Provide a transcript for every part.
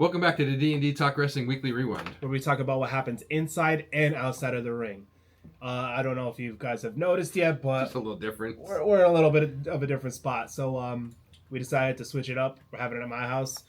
Welcome back to the D&D Talk Wrestling Weekly Rewind, where we talk about what happens inside and outside of the ring. I don't know if you guys have noticed yet, but just a little different. We're in a little bit of a different spot. So we decided to switch it up. We're having it at my house.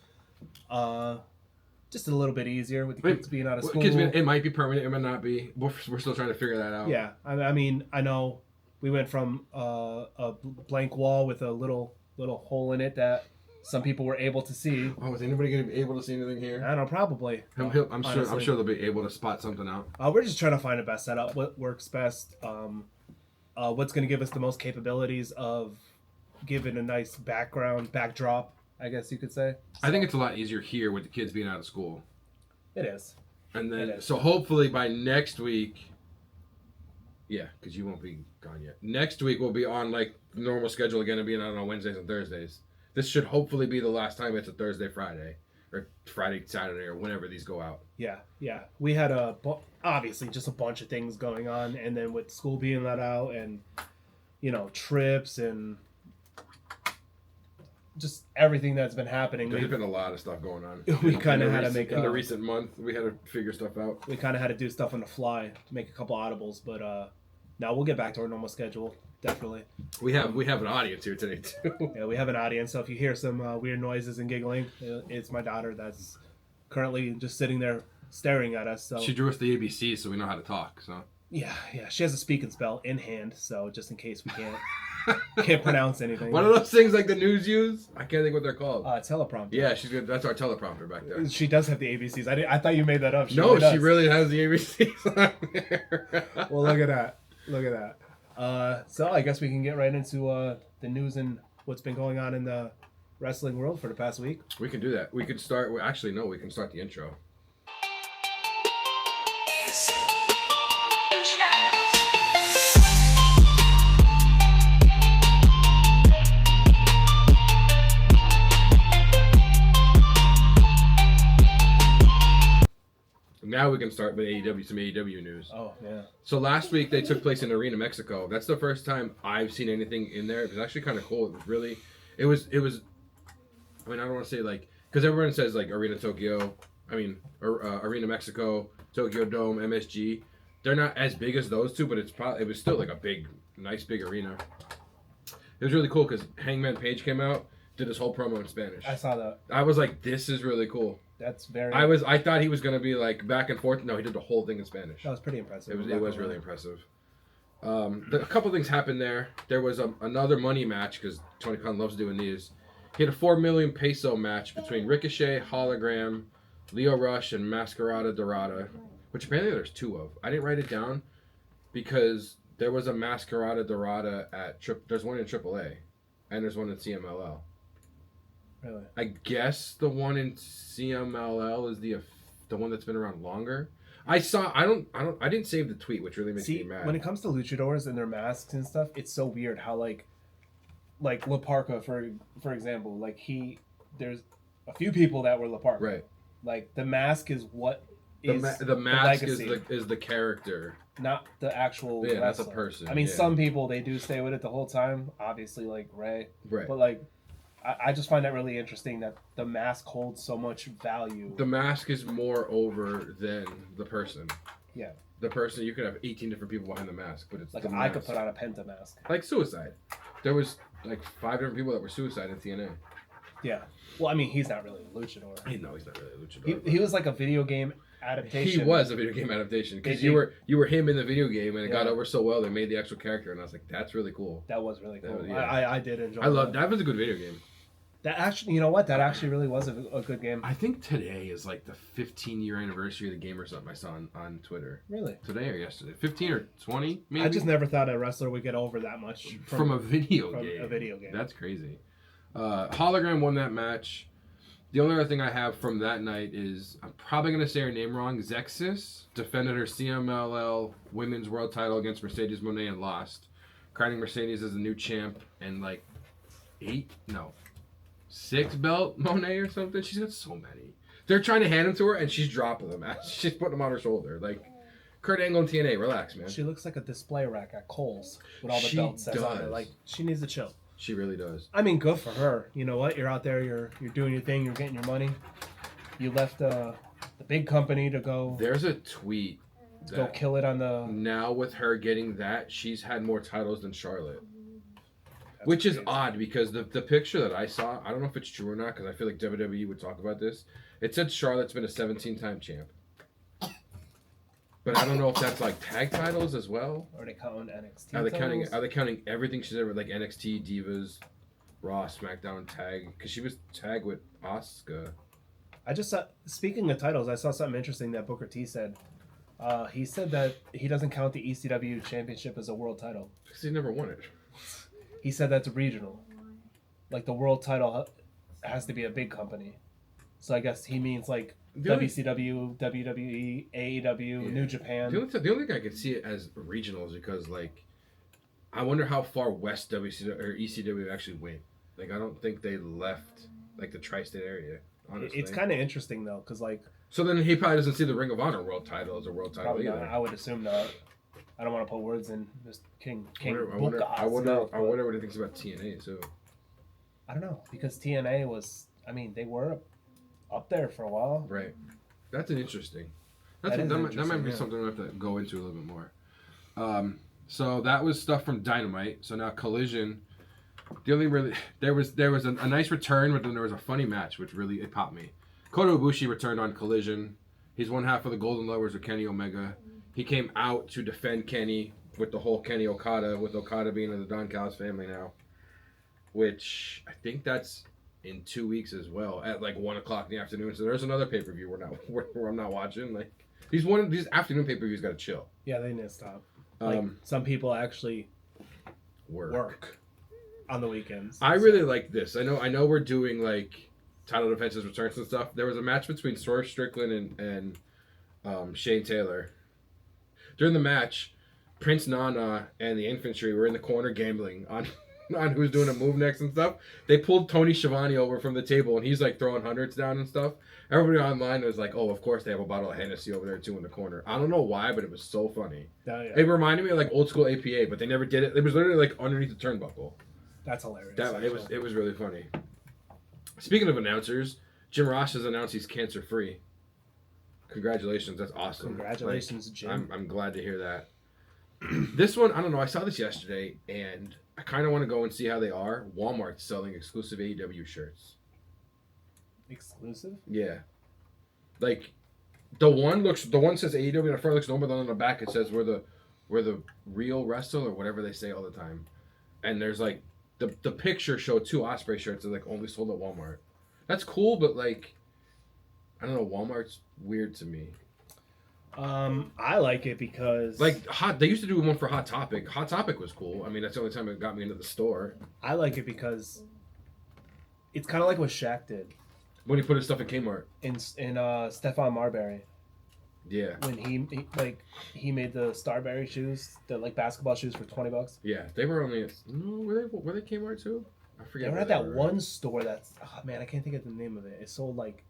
Just a little bit easier with the kids being out of school. It might be permanent, it might not be. We're still trying to figure that out. Yeah, I mean, I know we went from a blank wall with a little hole in it that some people were able to see. Oh, is anybody going to be able to see anything here? I don't know, probably. I'm sure they'll be able to spot something out. We're just trying to find the best setup, what works best, what's going to give us the most capabilities of giving a nice backdrop, I guess you could say. So, I think it's a lot easier here with the kids being out of school. It is. And then, so hopefully by next week, yeah, because you won't be gone yet. Next week we'll be on like normal schedule again and being out on Wednesdays and Thursdays. This should hopefully be the last time it's a Thursday, Friday, or Friday, Saturday, or whenever these go out. Yeah. We had obviously just a bunch of things going on, and then with school being let out, and trips and just everything that's been happening. There's been a lot of stuff going on. We kind of had to make in the recent month. We had to figure stuff out. We kind of had to do stuff on the fly to make a couple audibles, but now we'll get back to our normal schedule. Definitely. We have an audience here today too. Yeah, we have an audience. So if you hear some weird noises and giggling, it's my daughter that's currently just sitting there staring at us. So she drew us the ABC, so we know how to talk. So yeah. She has a speak and spell in hand, so just in case we can't pronounce anything. One of those things like the news use. I can't think what they're called. Teleprompter. Yeah, she's good. That's our teleprompter back there. She does have the ABCs. I thought you made that up. She really has the ABCs on there. Well, look at that. So I guess we can get right into the news and what's been going on in the wrestling world for the past week. We can do that. We could start. Actually, no. We can start the intro. Now we can start with some AEW news. Oh, yeah. So last week they took place in Arena, Mexico. That's the first time I've seen anything in there. It was actually kind of cool. It was, I mean, I don't want to say like, because everyone says like Arena Tokyo, Arena Mexico, Tokyo Dome, MSG. They're not as big as those two, but it was still like a nice big arena. It was really cool because Hangman Page came out, did his whole promo in Spanish. I saw that. I was like, this is really cool. That's very. I thought he was gonna be like back and forth. No, he did the whole thing in Spanish. That was pretty impressive. It was really impressive. A couple things happened there. There was another money match because Tony Khan loves doing these. He had a 4 million peso match between Ricochet, Hologram, Leo Rush, and Mascarada Dorada, which apparently there's two of. I didn't write it down because there was a Mascarada Dorada there's one in AAA, and there's one in CMLL. Really? I guess the one in CMLL is the one that's been around longer. I didn't save the tweet, which really makes me mad. When it comes to luchadors and their masks and stuff, it's so weird how like La Parka for example, like there's a few people that were La Parka. Right. Like the mask is what is the mask is the character, not the actual wrestler. That's a person. I mean, some people they do stay with it the whole time, obviously like Ray. Right. But like I just find that really interesting that the mask holds so much value. The mask is more over than the person. Yeah. The person, you could have 18 different people behind the mask, but it's like the I mask. could put on a Penta mask. Like Suicide. There was like 5 different people that were Suicide in TNA. Yeah. Well, I mean, he's not really a luchador. No, he's not really a luchador. He was like a video game adaptation. He was a video game adaptation because you were him in the video game, and it got over so well they made the actual character, and I was like, that's really cool. That was really cool. Yeah. I did enjoy. That was a good video game. That actually, you know what? That actually really was a good game. I think today is like the 15-year anniversary of the game or something. I saw on Twitter. Really? Today or yesterday? 15 or 20? Maybe. I just never thought a wrestler would get over that much from a video game. A video game. That's crazy. Hologram won that match. The only other thing I have from that night is I'm probably gonna say her name wrong. Zexis defended her CMLL Women's World Title against Mercedes Moné and lost, crowning Mercedes as the new champ and like 6 belt Monet or something. She's got so many. They're trying to hand them to her, and she's dropping them. She's putting them on her shoulder. Like, Kurt Angle and TNA, relax, man. She looks like a display rack at Kohl's with all the belts that's on her. Like, she needs to chill. She really does. I mean, good for her. You know what? You're out there. You're doing your thing. You're getting your money. You left the big company to go There's a tweet kill it on the. now with her getting that, she's had more titles than Charlotte. That's Which is crazy. odd because the picture that I saw, I don't know if it's true or not because I feel like WWE would talk about this. It said Charlotte's been a 17-time champ. But I don't know if that's like tag titles as well. Are they counting NXT? Are they counting everything she's ever like NXT, Divas, Raw, SmackDown tag? Because she was tag with Asuka. I just saw. Speaking of titles, I saw something interesting that Booker T said. He said that he doesn't count the ECW championship as a world title. Because he never won it. He said that's regional. Like the world title has to be a big company. So I guess he means like WCW, WWE, AEW, New Japan. The only thing I could see it as regional is because like I wonder how far west WCW or ECW actually went. Like I don't think they left like the tri-state area. Honestly, it's kind of interesting though, because like. So then he probably doesn't see the Ring of Honor world title as a world title Probably either. not. I would assume not. I don't want to put words in Mr. King. I wonder what he thinks about TNA too. I don't know because TNA was. I mean, they were up there for a while. Right. That's an interesting. That might be something we have to go into a little bit more. So that was stuff from Dynamite. So now Collision. The only really there was a nice return, but then there was a funny match which really it popped me. Kota Ibushi returned on Collision. He's one half of the Golden Lovers with Kenny Omega. He came out to defend Kenny with the whole Kenny Okada, with Okada being in the Don Callis family now. Which I think that's in 2 weeks as well, at like 1 o'clock in the afternoon. So there's another pay-per-view where I'm not watching. Like these afternoon pay-per-views gotta chill. Yeah, they need to stop. Like some people actually work on the weekends. I really like this. I know we're doing like title defenses, returns and stuff. There was a match between Swerve Strickland and Shane Taylor. During the match, Prince Nana and the Infantry were in the corner gambling on who's doing a move next and stuff. They pulled Tony Schiavone over from the table and he's like throwing hundreds down and stuff. Everybody online was like, oh, of course they have a bottle of Hennessy over there too in the corner. I don't know why, but it was so funny. Oh, yeah. It reminded me of like old school APA, but they never did it. It was literally like underneath the turnbuckle. That's hilarious. It was really funny. Speaking of announcers, Jim Ross has announced he's cancer free. Congratulations, that's awesome. Congratulations, Jim. I'm glad to hear that. This one, I don't know. I saw this yesterday, and I kind of want to go and see how they are. Walmart's selling exclusive AEW shirts. Exclusive? Yeah, like the one says AEW on the front, looks normal, then on the back it says we're the real wrestle or whatever they say all the time. And there's like the picture showed 2 Osprey shirts that like only sold at Walmart. That's cool, but like I don't know, Walmart's weird to me. I like it because like they used to do one for Hot Topic. Hot Topic was cool. I mean, that's the only time it got me into the store. I like it because it's kind of like what Shaq did when he put his stuff in Kmart. In Stephon Marbury. Yeah. When he made the Starberry shoes, the like basketball shoes for $20. Yeah, they were only were they Kmart too? I forget. They were at that one store that's man, I can't think of the name of it. It sold like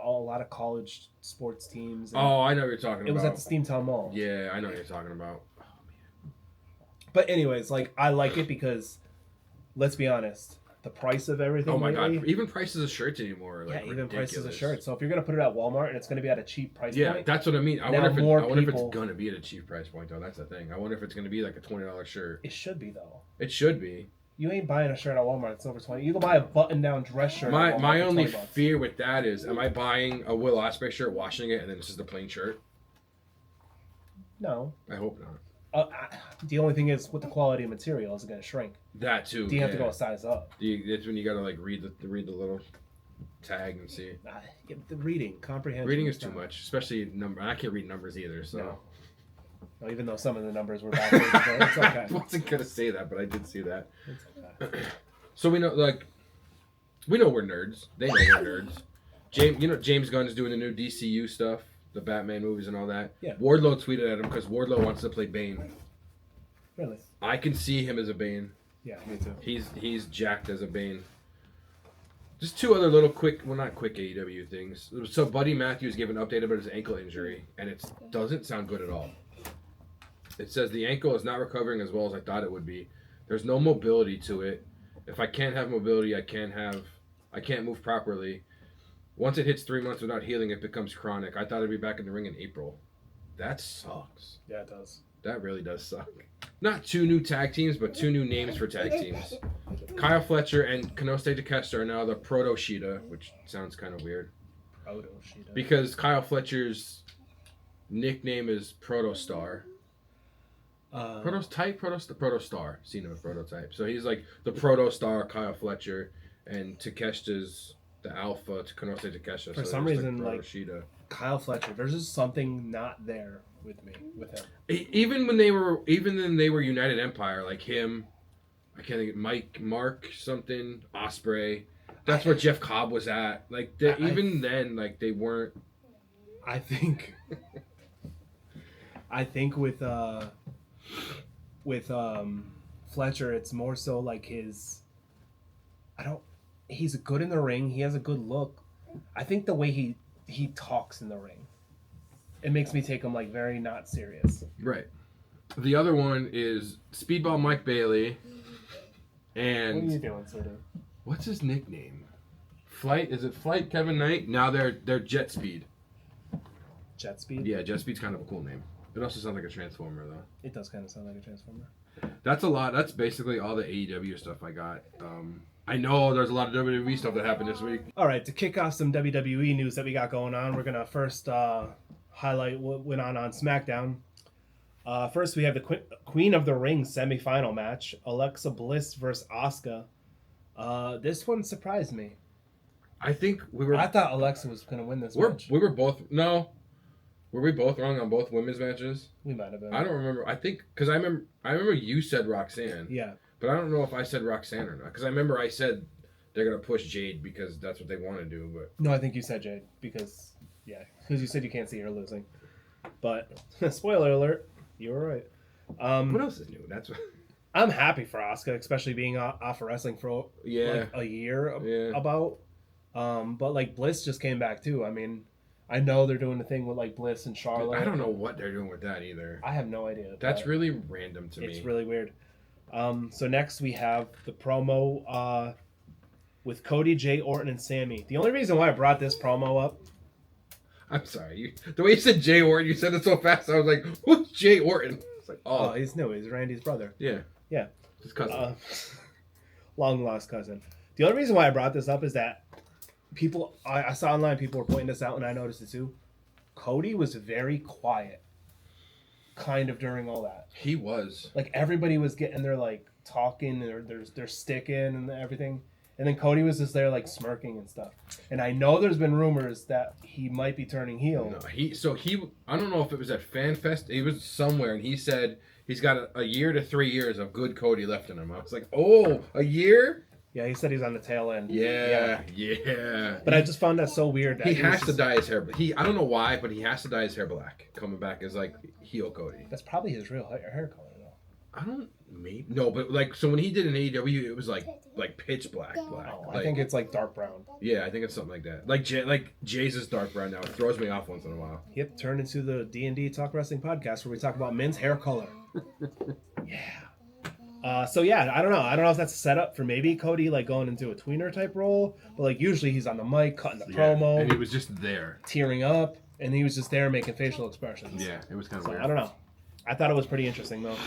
a lot of college sports teams. Oh, I know what you're talking about. It was at the Steamtown Mall. Yeah, I know what you're talking about. Oh man. But anyways, like I like it because let's be honest, the price of everything. Oh my lately, god, even prices of shirts anymore. Are like even ridiculous. prices of shirts. So if you're gonna put it at Walmart and it's gonna be at a cheap price point. Yeah, that's what I mean. I now wonder if it's gonna be at a cheap price point though. That's the thing. I wonder if it's gonna be like a $20 shirt. It should be though. It should be. You ain't buying a shirt at Walmart that's over $20. You can buy a button-down dress shirt. My only fear with that is, am I buying a Will Ospreay shirt, washing it, and then it's just a plain shirt? No. I hope not. The only thing is, with the quality of material, is it going to shrink? That too. Do you have to go a size up? That's when you got to like read the little tag and see. The reading comprehension. Reading is too much, especially number. I can't read numbers either, so. No, even though some of the numbers were backwards, but it's okay. I wasn't gonna say that, but I did see that. It's okay. So we know we're nerds. They know we're nerds. James Gunn is doing the new DCU stuff, the Batman movies and all that. Yeah. Wardlow tweeted at him because Wardlow wants to play Bane. Really? I can see him as a Bane. Yeah, me too. He's jacked as a Bane. Just 2 other little quick, well not quick AEW things. So Buddy Matthews gave an update about his ankle injury, and it doesn't sound good at all. It says the ankle is not recovering as well as I thought it would be. There's no mobility to it. If I can't have mobility, I can't move properly. Once it hits 3 months without healing, it becomes chronic. I thought it'd be back in the ring in April. That sucks. Yeah, it does. That really does suck. Not 2 new tag teams, but 2 new names for tag teams. Kyle Fletcher and Konosuke Takeshita are now the Proto Shida, which sounds kind of weird. Proto Shida. Because Kyle Fletcher's nickname is Protostar. Protostar. Seen him with Prototype. So he's like the Protostar Kyle Fletcher, and Takeshita's the Alpha to Konosuke Takeshita. For some reason, like Kyle Fletcher, there's just something not there with him. Even when they were United Empire, like him, I can't think. Mark something, Osprey. That's where Jeff Cobb was at. Like even then, like they weren't. I think with Fletcher, it's more so like his. He's good in the ring. He has a good look. I think the way he talks in the ring, it makes me take him like very not serious. Right. The other one is Speedball Mike Bailey. And what are you doing, Suda? What's his nickname? Flight? Is it Flight Kevin Knight? Now they're Jet Speed. Jet Speed? Yeah, Jet Speed's kind of a cool name. It also sounds like a Transformer though. It does kind of sound like a Transformer. That's a lot. That's basically all the AEW stuff I got. I know there's a lot of WWE stuff that happened this week. All right, to kick off some WWE news that we got going on, we're gonna first highlight what went on SmackDown. First, we have the Queen of the Ring semifinal match: Alexa Bliss versus Asuka. This one surprised me. I thought Alexa was gonna win this match. We were both no. Were we both wrong on both women's matches? We might have been. I don't remember. I think because I remember you said Roxanne. Yeah. But I don't know if I said Roxanne or not. Because I remember I said they're gonna push Jade because that's what they want to do. But no, I think you said Jade because you said you can't see her losing. But spoiler alert, you were right. What else is new? That's what. I'm happy for Asuka, especially being off of wrestling for like a year about. But like Bliss just came back too. I mean, I know they're doing the thing with like Bliss and Charlotte. I don't know what they're doing with that either. I have no idea. That's really random to me. It's really weird. So next we have the promo with Cody, Jay Orton, and Sammy. The only reason why I brought this promo up. I'm sorry. The way you said Jay Orton, you said it so fast. I was like, "Who's Jay Orton?" It's like, oh, he's new. He's Randy's brother. Yeah. Yeah. His cousin. Long lost cousin. The only reason why I brought this up is that I saw online people were pointing this out, and I noticed it too. Cody was very quiet, kind of during all that. He was. Like everybody was getting their like talking, they're sticking and everything, and then Cody was just there like smirking and stuff. And I know there's been rumors that he might be turning heel. No, I don't know if it was at FanFest. He was somewhere, and he said he's got a year to 3 years of good Cody left in him. I was like, oh, a year? Yeah, he said he's on the tail end. Yeah. But I just found that so weird. That he has to dye his hair. I don't know why, but he has to dye his hair black. Coming back as like heel Cody. That's probably his real hair color though. I don't no, but like so when he did an AEW, it was like pitch black. Oh, like, I think it's like dark brown. Yeah, I think it's something like that. Like Jay's is dark brown now. It throws me off once in a while. Yep, turn into the D&D Talk Wrestling podcast where we talk about men's hair color. Yeah. So yeah, I don't know if that's a setup for maybe Cody like going into a tweener type role, but like usually he's on the mic cutting the promo, and he was just there tearing up, and he was just there making facial expressions. Yeah, it was kind of weird. I don't know. I thought it was pretty interesting though.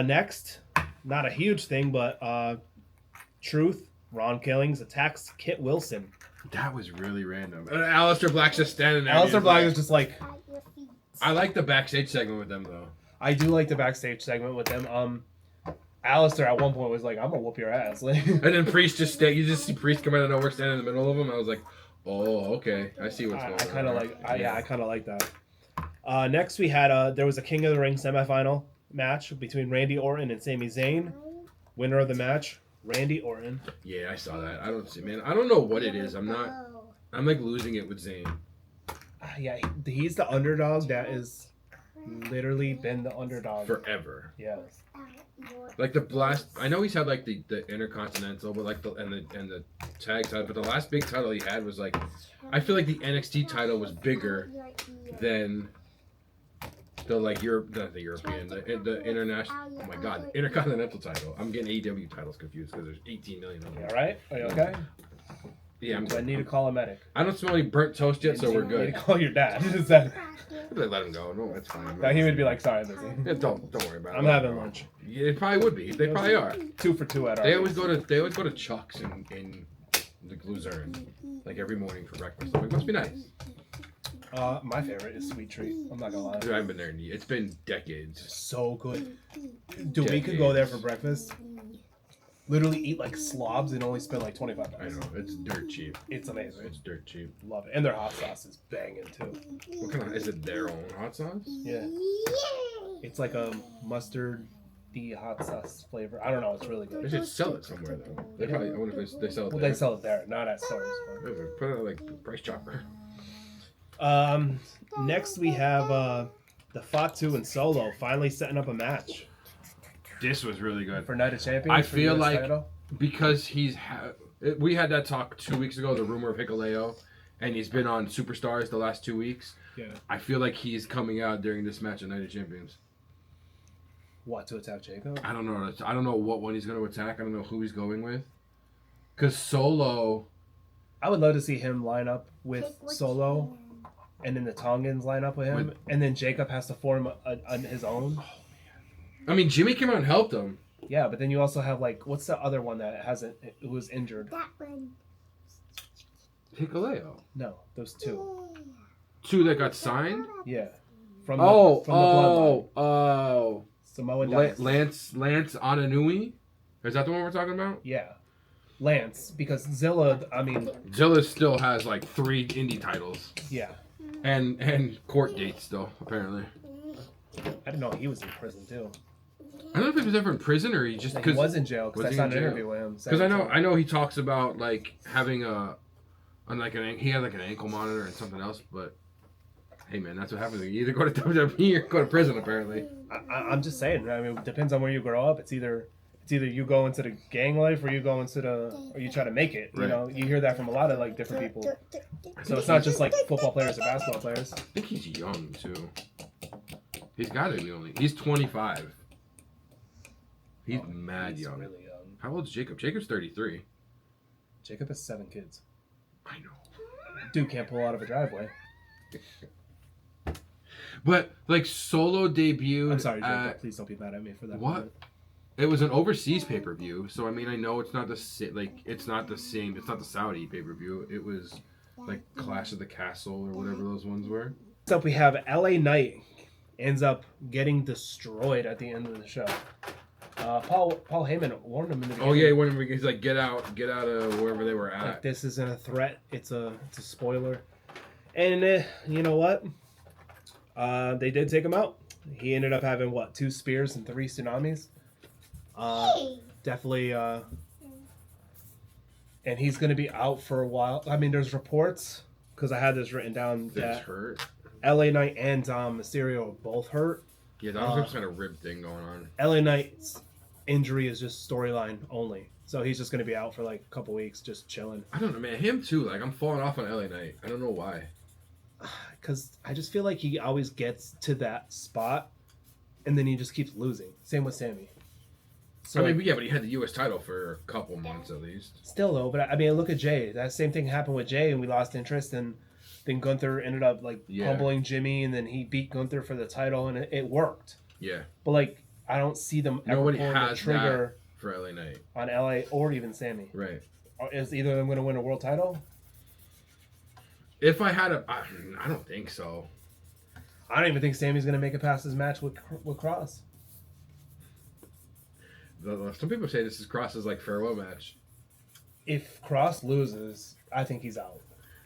Next, not a huge thing, but Truth, Ron Killings attacks Kit Wilson. That was really random. And Aleister Black's just standing there. Aleister Black is just like. I like the backstage segment with them though. I do like the backstage segment with them. Alistair at one point was like, "I'm gonna whoop your ass." And then Priest just you just see Priest come out of nowhere, standing in the middle of him. I was like, "Oh, okay, I see what's going on." I kind of like that. Next, we had there was a King of the Ring semifinal match between Randy Orton and Sami Zayn. Winner of the match, Randy Orton. Yeah, I saw that. I don't know what it is. I'm like losing it with Zayn. Yeah, he's the underdog that is literally been the underdog forever. Yeah. Like the last, I know he's had like the Intercontinental, but like and the tag title, but the last big title he had was like, I feel like the NXT title was bigger than the like the European, the international. Oh my God, the Intercontinental title. I'm getting AEW titles confused because there's 18 million of them. You all right? Are you okay? Yeah, I'm Do I good. need to call a medic? I don't smell any burnt toast yet, so we're You need good. to call your dad. Is that? I'd be like, let him go. No, that's fine. Now he would be like, sorry, I'm busy. Yeah, don't worry about it. I'm having lunch. Yeah, it probably would be. They probably are. 2 for 2 at our. They always go to Chuck's in the Luzerne, like every morning for breakfast. I'm like, must be nice. My favorite is Sweet Treat. I'm not gonna lie. Dude, I haven't been there it's been decades. So good. Dude, we could go there for breakfast. Literally eat like slobs and only spend like $25. I know, it's dirt cheap. It's amazing. It's dirt cheap. Love it. And their hot sauce is banging too. What kind of, is it their own hot sauce? Yeah. It's like a mustard hot sauce flavor. I don't know. It's really They good. should sell it somewhere though. They probably, I wonder if they sell it Well, there. they sell it there, not at stores. Put it on like Price Chopper. Next we have the Fatu and Solo finally setting up a match This was really good. for Night of Champions. I for feel US like title. because we had that talk 2 weeks ago, the rumor of Hikuleo, and he's been on Superstars the last 2 weeks. Yeah. I feel like he's coming out during this match at Night of Champions. What, to attack Jacob? I don't know. I don't know what one he's going to attack. I don't know who he's going with. Because Solo... I would love to see him line up with Solo, and then the Tongans line up with him, and then Jacob has to form his own. I mean, Jimmy came out and helped him. Yeah, but then you also have like, what's the other one that who was injured? That one. Hikuleo. No, those two. Two that got signed? Yeah, from the bloodline. Oh. Samoan Dynasty. Lance Ananui? Is that the one we're talking about? Yeah, Lance, because Zilla. I mean, Zilla still has like 3 indie titles. yeah, And court dates still, apparently. I didn't know he was in prison too. I don't know if he was ever in prison or he just... Like, he was in jail because was I he saw in an jail? interview with him. Because I know he talks about like having he had like an ankle monitor and something else, but hey man, that's what happens. You either go to WWE or go to prison apparently. I'm just saying. I mean, it depends on where you grow up. It's either you go into the gang life or you go into or you try to make it. You Right. know, you hear that from a lot of like different people. So it's not just like football players or basketball players. I think he's young too. He's got to be only. He's 25. He's mad young. Really young. How old is Jacob? Jacob's 33. Jacob has 7 kids. I know. Dude can't pull out of a driveway. But like Solo debuted. I'm sorry, Jacob. at- Please don't be mad at me for that. What? comment. It was an overseas pay-per-view, so I mean I know it's not it's not the same. It's not the Saudi pay-per-view. It was like Clash of the Castle or whatever those ones were. Next up, we have LA Knight ends up getting destroyed at the end of the show. Paul Heyman warned him in the beginning. Oh yeah, when he's like get out of wherever they were Like, at. this isn't a threat. It's a spoiler. And you know what? They did take him out. He ended up having 2 spears and 3 tsunamis. Definitely. And he's going to be out for a while. I mean, there's reports because I had this written down That's that hurt. LA Knight and Mysterio are both hurt. Yeah, that was some kind of rib thing going on. LA Knight's injury is just storyline only. So he's just going to be out for like a couple weeks, just chilling. I don't know, man. Him too. Like I'm falling off on LA Knight. I don't know why. Because I just feel like he always gets to that spot and then he just keeps losing. Same with Sammy. So I mean, yeah, but he had the U.S. title for a couple months at least. still though, but I mean, look at Jay. That same thing happened with Jay and we lost interest, and then Gunther ended up like humbling Jimmy, and then he beat Gunther for the title, and it worked. Yeah. But like, I don't see them ever Nobody pulling the has trigger that for LA Knight. on LA or even Sammy. Right. Is either of them going to win a world title? If I had I don't think so. I don't even think Sammy's going to make it past his match with Cross. Some people say this is Cross's like farewell match. If Cross loses, I think he's out.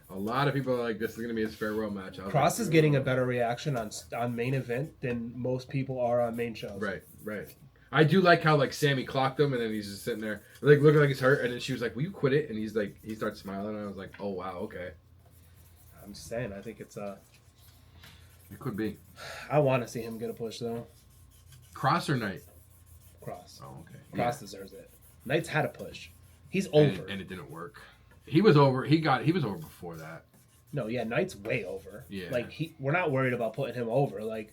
A lot of people are like, this is going to be his farewell match. Cross is getting a better reaction on main event than most people are on main shows. Right. I do like how like Sammy clocked him and then he's just sitting there like looking like he's hurt, and then she was like, "Will you quit it?" And he's like, he starts smiling, and I was like, "Oh wow, okay." I'm just saying, I think it's It could be I want to see him get a push though. Cross or Knight. Cross. Oh okay. Cross deserves it. Knight's had a push. He's over. And it didn't work. He was over. He was over before that. No, yeah, Knight's way over. Yeah. Like we're not worried about putting him over. Like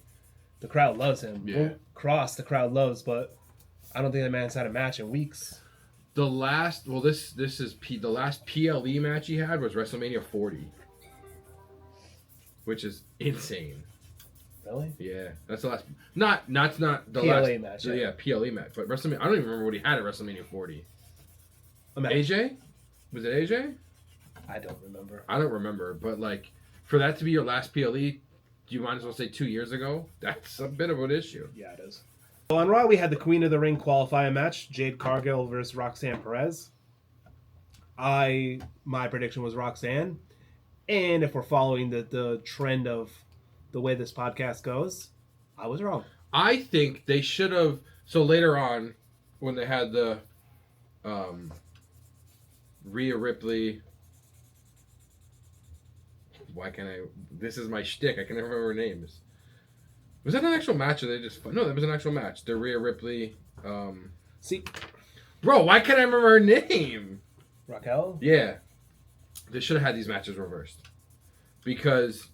the crowd loves him. Yeah. Cross the crowd loves, but I don't think that man's had a match in weeks. The last, well, this is the last PLE match he had was WrestleMania 40, which is insane. Really? Yeah, that's the last. Not the PLA last match. Yeah, PLE match, but WrestleMania. I don't even remember what he had at WrestleMania 40. AJ? Was it AJ? I don't remember. I don't remember, but like for that to be your last PLE, you might as well say 2 years ago. That's a bit of an issue. Yeah, it is. So on Raw, we had the Queen of the Ring qualifying match, Jade Cargill versus Roxanne Perez. My prediction was Roxanne, and if we're following the trend of the way this podcast goes, I was wrong. I think they should have. So later on, when they had the Rhea Ripley. Why can't I? This is my shtick. I can never remember her names. Was that an actual match or they just? No, that was an actual match. The Rhea Ripley. See, bro, why can't I remember her name? Raquel? Yeah. They should have had these matches reversed. Because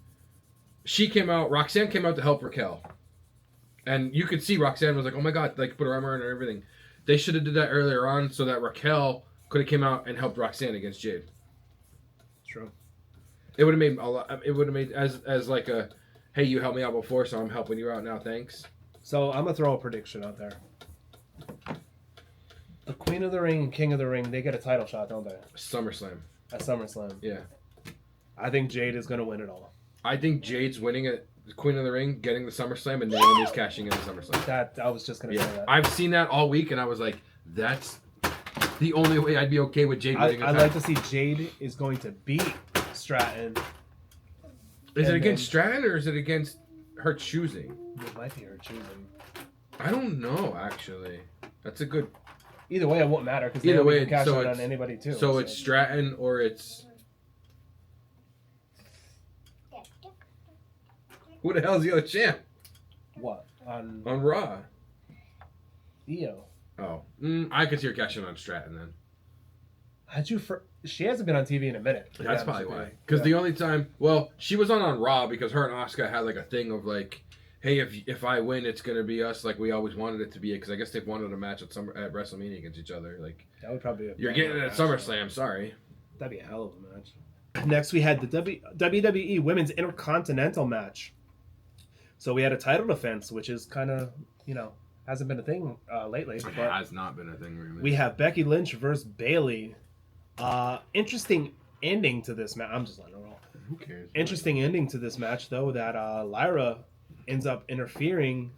Roxanne came out to help Raquel. And you could see Roxanne was like, oh my god, like put her arm around her and everything. They should have did that earlier on so that Raquel could have came out and helped Roxanne against Jade. True. It would have made a lot. It would have made as like a, hey, you helped me out before, so I'm helping you out now. Thanks. So I'm gonna throw a prediction out there. The Queen of the Ring, King of the Ring, they get a title shot, don't they? SummerSlam. At SummerSlam. Yeah. I think Jade is gonna win it all. I think Jade's winning it. Queen of the Ring, getting the SummerSlam, and Naomi's cashing in the SummerSlam. That I was just gonna say that. I've seen that all week, and I was like, that's the only way I'd be okay with Jade winning. I'd like to see Jade is going to beat Stratton. Is it against Stratton or is it against her choosing? It might be her choosing. I don't know, actually. That's a good. Either way, it won't matter because Either way, can cash so out it's on anybody too. So it's Stratton or it's. Who the hell's the other champ? What on Raw? Io? Oh, I could see her cashing on Stratton then. She hasn't been on TV in a minute. That's probably why. Because the only time, she was on Raw because her and Asuka had like a thing of like, hey, if I win, it's gonna be us like we always wanted it to be. Because I guess they've wanted a match at WrestleMania against each other. Like that would probably be you're getting it at SummerSlam. Sorry. That'd be a hell of a match. Next, we had the WWE Women's Intercontinental match. So we had a title defense, which is kind of hasn't been a thing lately. It has not been a thing really. We have Becky Lynch versus Bayley. Interesting ending to this match. I'm just letting it roll. Who cares? Interesting ending to this match, though, that Lyra ends up interfering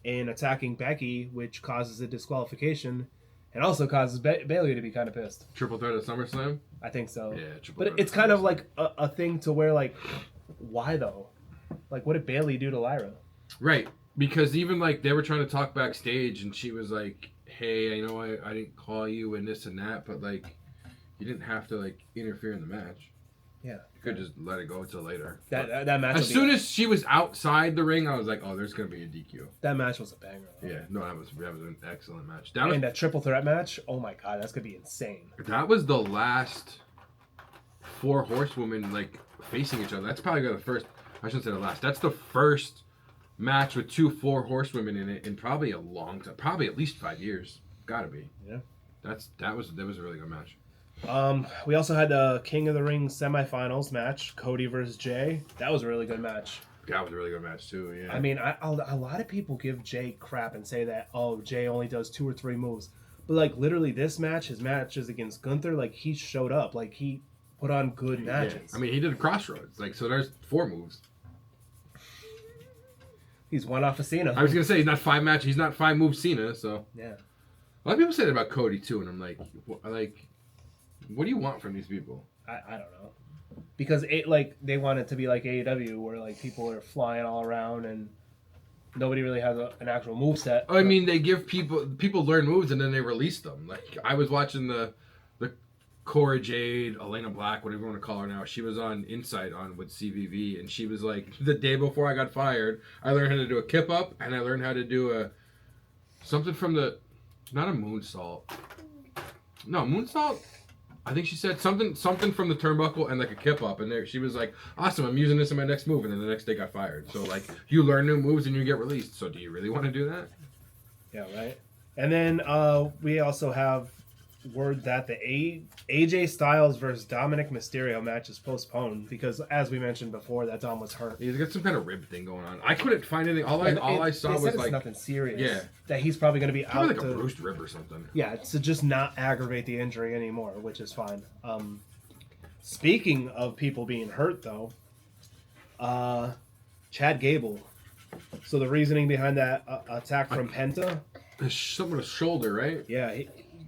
in attacking Becky, which causes a disqualification, and also causes Bayley to be kind of pissed. Triple threat at SummerSlam? I think so. Yeah, triple threat. But it's kind of like a thing to where, like, why though? Like, what did Bayley do to Lyra? Right. Because even, like, they were trying to talk backstage, and she was like, hey, I know I didn't call you and this and that, but, like, you didn't have to, like, interfere in the match. Yeah. You could just let it go until later. That match. As soon as she was outside the ring, I was like, oh, there's going to be a DQ. That match was a banger. Yeah. No, that was an excellent match. And that triple threat match, oh, my God, that's going to be insane. That was the last 4 horsewomen, like, facing each other. That's probably the first... I shouldn't say the last. That's the first match with 2 4 horsewomen in it in probably a long time. Probably at least 5 years. Gotta be. Yeah. That was a really good match. We also had the King of the Ring semifinals match, Cody versus Jay. That was a really good match. That was a really good match too. Yeah. I mean, a lot of people give Jay crap and say that Jay only does 2 or 3 moves, but like literally this match, his matches against Gunther, like he showed up, like he put on good matches. Yeah. I mean, he did a crossroads, like so. There's 4 moves. He's one off of Cena. I was gonna say he's not 5 matches. He's not 5 moves Cena. So yeah. A lot of people say that about Cody too, and I'm like, what do you want from these people? I don't know, because they want it to be like AEW, where like people are flying all around and nobody really has an actual move set. I mean, they give people learn moves and then they release them. Like I was watching the Cora Jade, Elena Black, whatever you want to call her now. She was on Insight with CVV, and she was like, the day before I got fired, I learned how to do a kip up, and I learned how to do something from not a moonsault. No, moonsault. I think she said something from the turnbuckle and like a kip up, and she was like, awesome, I'm using this in my next move, and then the next day got fired. So like, you learn new moves and you get released. So do you really want to do that? Yeah, right. And then we also have word that the AJ Styles versus Dominic Mysterio match is postponed because, as we mentioned before, that Dom was hurt. He's got some kind of rib thing going on. I couldn't find anything. All I saw was like nothing serious. Yeah, that he's probably going to be out. Like a bruised rib or something. Yeah, to just not aggravate the injury anymore, which is fine. Speaking of people being hurt, though, Chad Gable. So the reasoning behind that attack from Penta. Something with a shoulder, right? Yeah.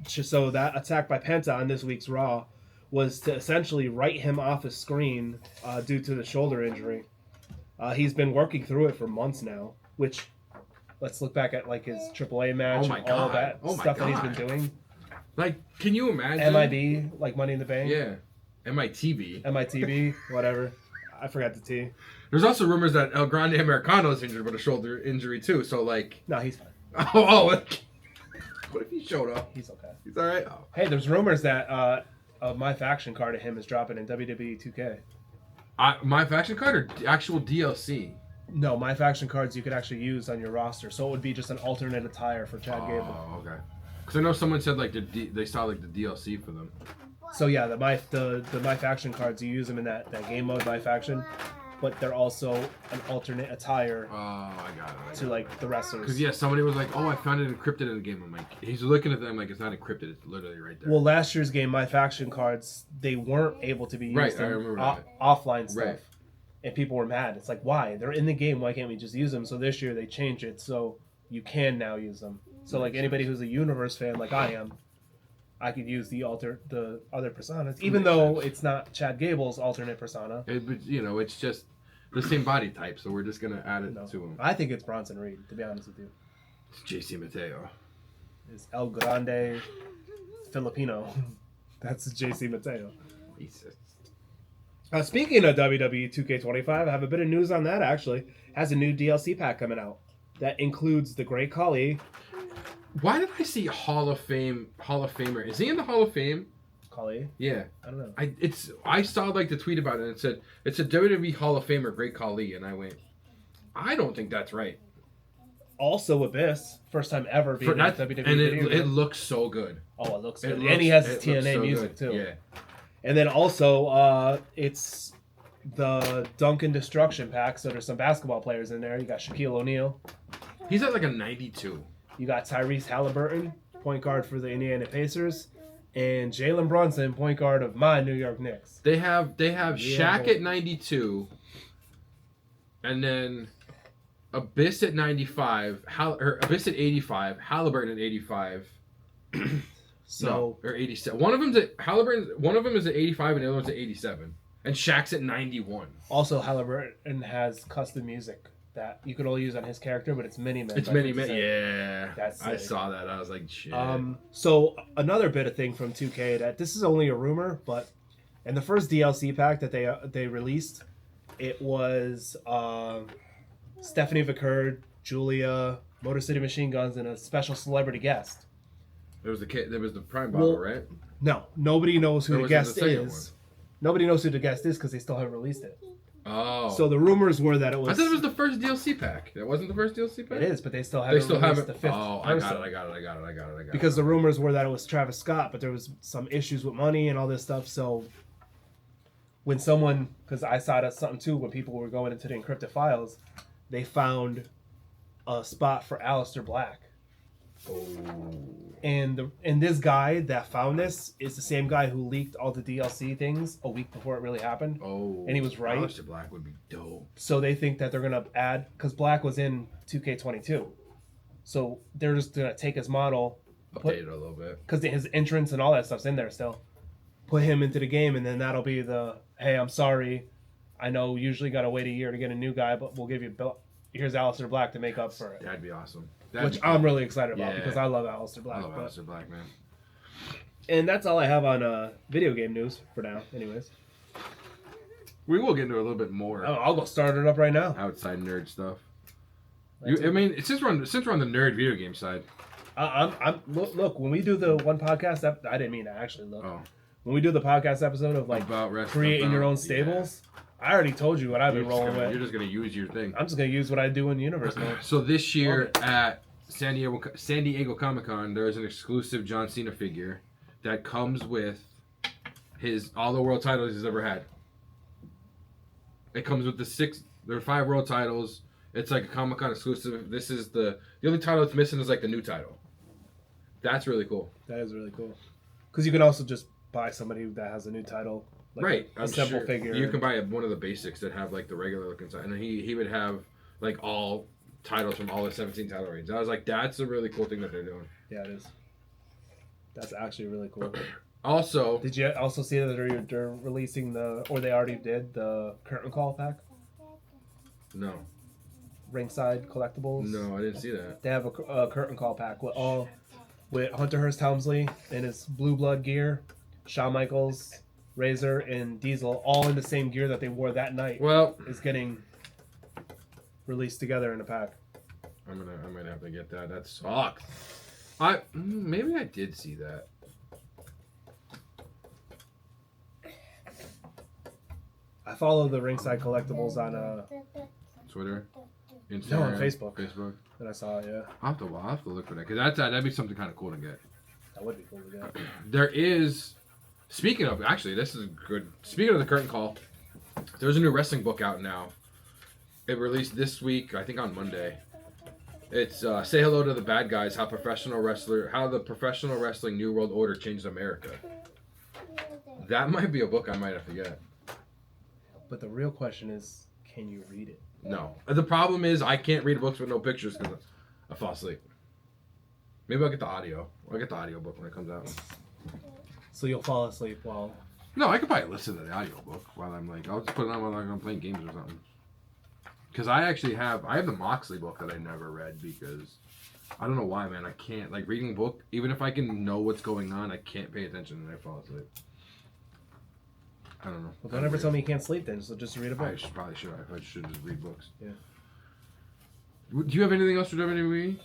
So that attack by Penta on this week's Raw was to essentially write him off his screen due to the shoulder injury. He's been working through it for months now, which let's look back at like his AAA match and all that stuff that he's been doing. Like, can you imagine? MIB, like Money in the Bank? Yeah. MITB, whatever. I forgot the T. There's also rumors that El Grande Americano is injured with a shoulder injury too, so like... No, he's fine. What if he showed up? He's okay. He's alright? Oh. Hey, there's rumors that my faction card of him is dropping in WWE 2K. My faction card or actual DLC? No, my faction cards you could actually use on your roster, so it would be just an alternate attire for Chad Gable. Oh, okay. Because I know someone said like they saw like the DLC for them. So yeah, the my faction cards, you use them in that game mode my faction, but they're also an alternate attire. Oh, I got it. To like the wrestlers. Because yeah, somebody was like, "Oh, I found it encrypted in the game." I'm like, he's looking at them like it's not encrypted; it's literally right there. Well, last year's game, my faction cards they weren't able to be used in offline stuff, right. And people were mad. It's like, why? They're in the game. Why can't we just use them? So this year they changed it so you can now use them. So like anybody who's a Universe fan, like I am. I could use the other personas, even though it's not Chad Gable's alternate persona. It's just the same body type, so we're just gonna add it to him. I think it's Bronson Reed, to be honest with you. It's JC Mateo. It's El Grande Filipino. That's JC Mateo. Jesus. Speaking of WWE 2K25, I have a bit of news on that. Actually, it has a new DLC pack coming out that includes the Great Khali. Why did I see Hall of Famer? Is he in the Hall of Fame? Khali? Yeah. I don't know. I saw like the tweet about it and it said it's a WWE Hall of Famer, Great Khali, and I went, I don't think that's right. Also Abyss, first time ever being in WWE. And it looks so good. Oh, it looks good. And he has his TNA music too. Yeah. And then also it's the Duncan Destruction pack, so there's some basketball players in there. You got Shaquille O'Neal. He's at like a 92. You got Tyrese Halliburton, point guard for the Indiana Pacers, and Jalen Brunson, point guard of my New York Knicks. They have Shaq at 92, and then Abyss at 95, Abyss at 85, Halliburton at 85. Or 87. One of them's at Halliburton. One of them is at 85, and the other one's at 87. And Shaq's at 91. Also, Halliburton has custom music that you can only use on his character, but it's Mini-Men. It's Mini-Men, yeah. That's sick. I saw that. I was like, shit. So another bit of thing from 2K that this is only a rumor, but in the first DLC pack that they released, it was Stephanie Vickerd, Julia, Motor City Machine Guns, and a special celebrity guest. There was the Prime bottle, right? No, nobody knows who the guest is. One? Nobody knows who the guest is because they still haven't released it. Oh. So the rumors were that it was... I thought it was the first DLC pack. That wasn't the first DLC pack? It is, but they still haven't released the fifth Oh, person. I got it. Because the rumors were that it was Travis Scott, but there was some issues with money and all this stuff, so... When someone... Because I saw that something too, when people were going into the encrypted files, they found a spot for Aleister Black. Oh. And this guy that found this is the same guy who leaked all the DLC things a week before it really happened. Oh. And he was right. Aleister Black would be dope. So they think that they're going to add... Because Black was in 2K22. So they're just going to take his model... Update it a little bit. Because his entrance and all that stuff's in there still. Put him into the game, and then that'll be the... Hey, I'm sorry. I know usually got to wait a year to get a new guy, but we'll give you... Here's Aleister Black to make up for it. That'd be awesome. Which I'm really excited about because I love Aleister Black. I love Aleister Black, man. And that's all I have on video game news for now, anyways. We will get into a little bit more. I'll go start it up right now. Outside nerd stuff. Since we're on the nerd video game side. Look, when we do the one podcast, I didn't mean to actually look. Oh. When we do the podcast episode of like about creating your own stables, I already told you what I've been rolling with. You're just gonna use your thing. I'm just gonna use what I do in universe mode. So this year at San Diego Comic Con, there's an exclusive John Cena figure that comes with all the world titles he's ever had. It comes with there are 5 world titles. It's like a Comic-Con exclusive. This is the only title it's missing is like the new title. That's really cool. That is really cool. Because you can also just buy somebody that has a new title. Like right. A simple figure. You can buy one of the basics that have like the regular looking side. And he would have like all titles from all the 17 title reigns. I was like, that's a really cool thing that they're doing. Yeah, it is. That's actually really cool. Also, did you also see that they're releasing or they already did the curtain call pack? No. Ringside collectibles. No, I didn't see that. They have a curtain call pack with Hunter Hearst Helmsley in his blue blood gear, Shawn Michaels, Razor, and Diesel all in the same gear that they wore that night. Well, is getting released together in a pack. I might have to get that. That sucks. Maybe I did see that. I follow the Ringside Collectibles on Twitter, Instagram, no, on Facebook. Facebook. And I saw it. Yeah, I'll have to look for that because that'd be something kind of cool to get. that would be cool to get. There is. Speaking of, actually, this is good. Speaking of the curtain call, there's a new wrestling book out now. It released this week, I think on Monday. It's Say Hello to the Bad Guys, how the professional wrestling New World Order changed America. That might be a book I might have to get. But the real question is, can you read it? No. The problem is I can't read books with no pictures because I fall asleep. Maybe I'll get the audio. I'll get the audio book when it comes out. So you'll fall asleep while... No, I could probably listen to the audio book while I'm like... I'll just put it on while I'm playing games or something. Because I have the Moxley book that I never read because... I don't know why, man. I can't... Like, reading a book, even if I can know what's going on, I can't pay attention and I fall asleep. I don't know. Well, don't ever tell me you can't sleep then, so just read a book. I probably should. I should just read books. Yeah. Do you have anything else for WWE?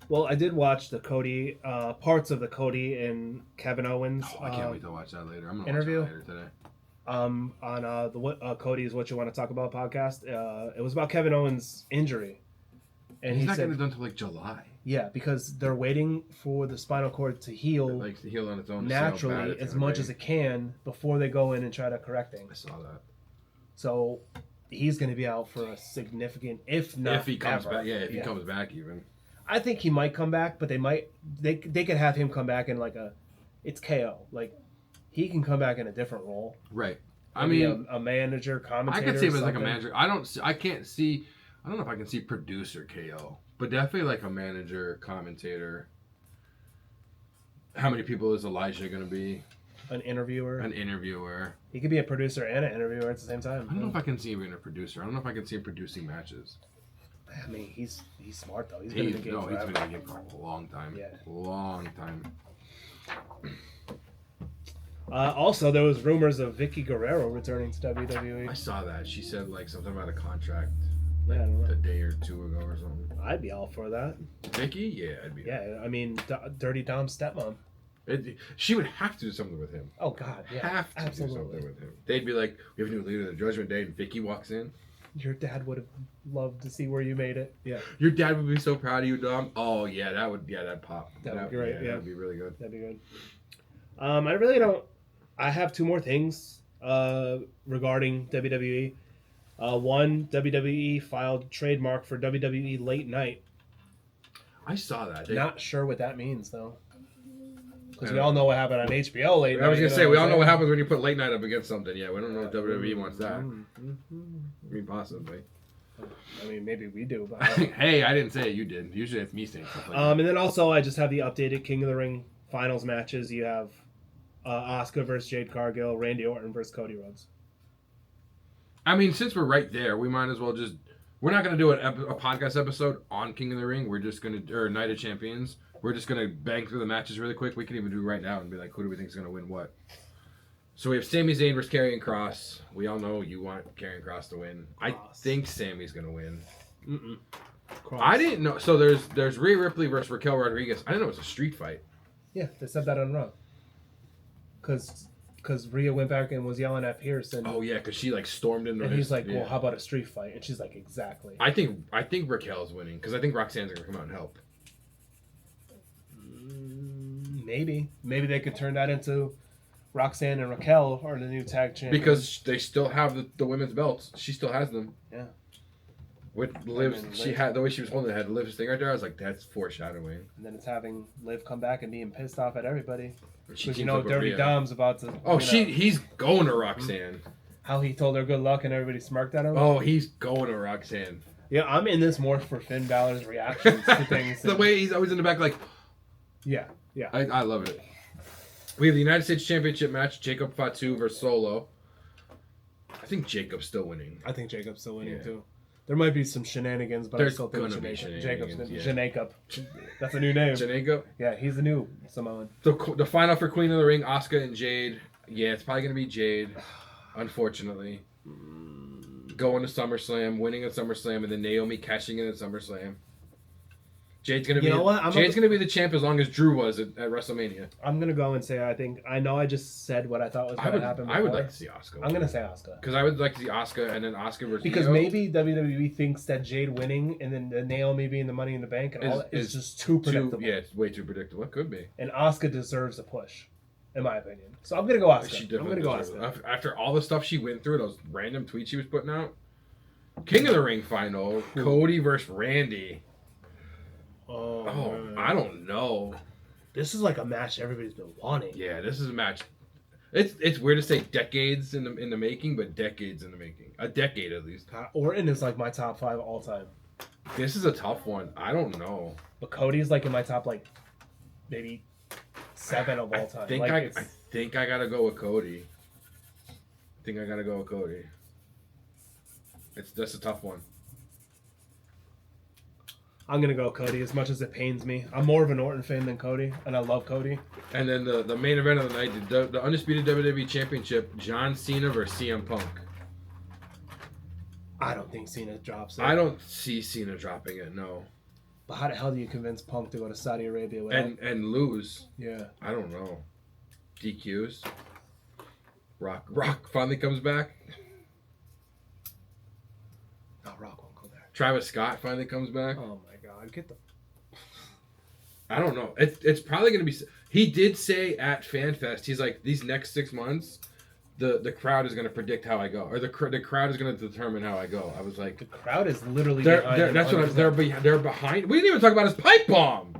Well, I did watch the Cody, parts of the Cody and Kevin Owens. Oh, I can't wait to watch that later. I'm gonna interview watch that later today. On the Cody's What You Want to Talk About podcast. It was about Kevin Owens' injury, and he's he not said, gonna be done until like July. Yeah, because they're waiting for the spinal cord to heal, like to heal on its own naturally as much as it can before they go in and try to correct things. I saw that. So he's going to be out for a significant, if not if he comes ever. back, he comes back even. I think he might come back, but they could have him come back in like it's KO. Like he can come back in a different role. Right. Maybe I mean, a manager, commentator. I could see him as like a manager. I don't know if I can see producer KO, but definitely like a manager, commentator. How many people is Elijah going to be? An interviewer. He could be a producer and an interviewer at the same time. I don't know if I can see him being a producer. I don't know if I can see him producing matches. I mean, he's smart though. He's been in the game forever. He's been in the game for a long time. Yeah. Long time. Also, there was rumors of Vicky Guerrero returning to WWE. I saw that. She said like something about a contract. Like, I don't know. A day or two ago or something. I'd be all for that. Vicky? Yeah, I'd be. Yeah, I mean, Dirty Dom's stepmom. She would have to do something with him. Oh God, yeah, absolutely. Do something with him. They'd be like, "We have a new leader of the Judgment Day," and Vicky walks in. Your dad would have loved to see where you made it. Yeah. Your dad would be so proud of you, Dom. Oh yeah, that'd pop. That'd be great. Yeah, that'd be really good. That'd be good. I really don't. I have two more things regarding WWE. One, WWE filed trademark for WWE Late Night. I saw that. Not sure what that means though. Because we all know what happened on HBO late night. I was going to say, we all know what happens when you put late night up against something. Yeah, we don't know if WWE wants that. I mean, possibly. I mean, maybe we do. But hey, I didn't say it. You did. Usually it's me saying stuff like that. And then also, I just have the updated King of the Ring finals matches. You have Asuka versus Jade Cargill, Randy Orton versus Cody Rhodes. I mean, since we're right there, we might as well just... We're not going to do a podcast episode on King of the Ring. We're just going to... Or Night of Champions. We're just going to bang through the matches really quick. We can even do it right now and be like, who do we think is going to win what? So we have Sami Zayn versus Karrion Kross. We all know you want Karrion Kross to win. I think Sami's going to win. I didn't know. So there's Rhea Ripley versus Raquel Rodriguez. I didn't know it was a street fight. Yeah, they said that on Raw. Because Rhea went back and was yelling at Pierce. And, oh, yeah, because she, like, stormed in. And he's like, well, how about a street fight? And she's like, exactly. I think Raquel's winning because I think Roxanne's going to come out and help. Maybe they could turn that into Roxanne and Raquel are the new tag champions. Because they still have the women's belts. She still has them. Yeah. With Liv's, she had the way she was holding it had Liv's thing right there. I was like, that's foreshadowing. And then it's having Liv come back and being pissed off at everybody. She Because Dirty Dom's about to. Oh, he's going to Roxanne. How he told her good luck and everybody smirked at him. Oh, he's going to Roxanne. Yeah, I'm in this more for Finn Balor's reactions to things. The way he's always in the back, like. Yeah. I love it. We have the United States Championship match: Jacob Fatu versus Solo. I think Jacob's still winning. I think Jacob's still winning too. There might be some shenanigans, but I still think Jacob's Jacob. That's a new name. Jacob? Yeah, he's the new Samoan. The final for Queen of the Ring, Asuka and Jade. Yeah, it's probably going to be Jade, unfortunately. Going to SummerSlam, winning at SummerSlam, and then Naomi cashing in at SummerSlam. Jade's going to be Jade's going to be the champ as long as Drew was at WrestleMania. I know I just said what I thought was going to happen before. I would like to see Asuka. I'm going to say Asuka. Because I would like to see Asuka and then Asuka versus Because maybe WWE thinks that Jade winning and then Naomi being the Money in the Bank and all that is just too predictable. It's way too predictable. It could be. And Asuka deserves a push, in my opinion. So I'm going to go Asuka. After all the stuff she went through, those random tweets she was putting out. King of the Ring final, Cody versus Randy. Oh, I don't know. This is like a match everybody's been wanting. Yeah, this is a match. It's weird to say decades in the making, but decades in the making. A decade at least. Orton is like my top 5 all time. This is a tough one. I don't know. But Cody's like in my top maybe 7 of all time. I think I gotta go with Cody. That's a tough one. I'm going to go Cody as much as it pains me. I'm more of an Orton fan than Cody, and I love Cody. And then the main event of the night, the Undisputed WWE Championship, John Cena versus CM Punk. I don't think Cena drops it. I don't see Cena dropping it, no. But how the hell do you convince Punk to go to Saudi Arabia and lose? Yeah. I don't know. DQs. Rock finally comes back. No, Rock won't go there. Travis Scott finally comes back. Oh my God, get the... I don't know. It's probably going to be... He did say at FanFest, he's like, these next 6 months, the crowd is going to predict how I go. Or the crowd is going to determine how I go. I was like... The crowd is literally behind they're behind... We didn't even talk about his pipe bomb!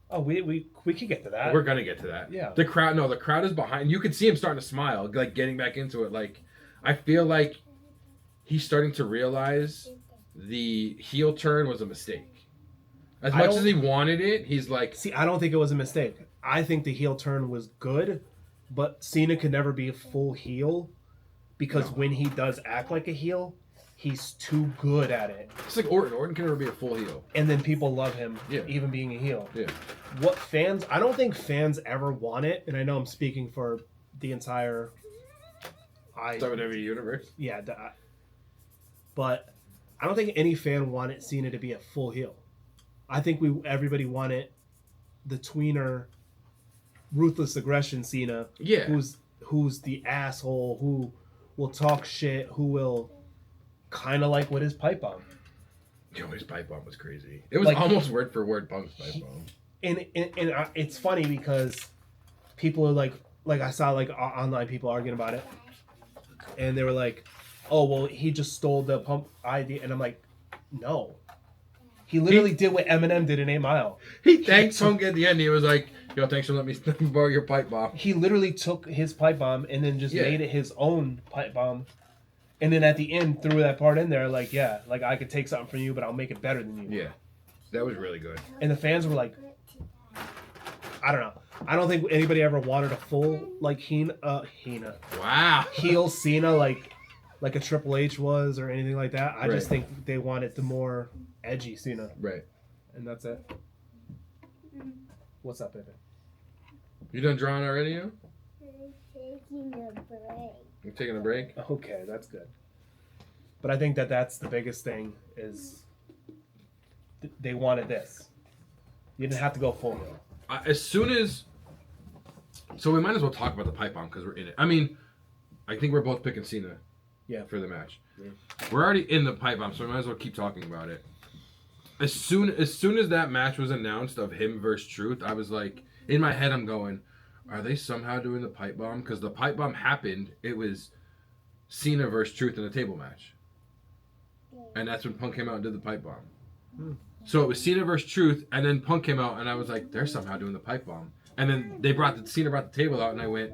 Oh, we could get to that. We're going to get to that. Yeah. The crowd is behind. You could see him starting to smile, like getting back into it. Like, I feel like he's starting to realize the heel turn was a mistake. As much as he wanted it, he's like... See, I don't think it was a mistake. I think the heel turn was good, but Cena could never be a full heel because when he does act like a heel, he's too good at it. It's like Orton. Orton can never be a full heel. And then people love him, even being a heel. Yeah. I don't think fans ever want it, and I know I'm speaking for the entire... WWE universe? Yeah, but I don't think any fan wanted Cena to be a full heel. I think everybody wanted the tweener, ruthless aggression Cena. Yeah. Who's the asshole, who will talk shit, who will kind of like with his pipe bomb. Yo, his pipe bomb was crazy. It was like, almost word for word Punk's pipe bomb. And it's funny because people are like I saw like online people arguing about it, and they were like, "Oh well, he just stole the Punk idea," and I'm like, "No." He literally did what Eminem did in 8 Mile. He thanked Punk at the end. He was like, yo, thanks for letting me borrow your pipe bomb. He literally took his pipe bomb and then just made it his own pipe bomb. And then at the end, threw that part in there, like, yeah, like I could take something from you, but I'll make it better than you. Yeah. That was really good. And the fans were like, I don't know. I don't think anybody ever wanted a full, like, Hina. Wow. Heel Cena, like a Triple H was or anything like that. I just think they wanted the more edgy Cena. Right. And that's it. What's up, baby? You done drawing already, yo? Taking a break. You're taking a break? Okay, that's good. But I think that's the biggest thing is they wanted this. You didn't have to go full. As soon as... So we might as well talk about the pipe bomb because we're in it. I mean, I think we're both picking Cena for the match. Yeah. We're already in the pipe bomb, so we might as well keep talking about it. As soon as that match was announced of him versus Truth, I was like, In my head, I'm going, are they somehow doing the pipe bomb? Because the pipe bomb happened. It was Cena versus Truth in a table match. And that's when Punk came out and did the pipe bomb. So it was Cena versus Truth, and then Punk came out, and I was like, they're somehow doing the pipe bomb. And then Cena brought the table out, and I went,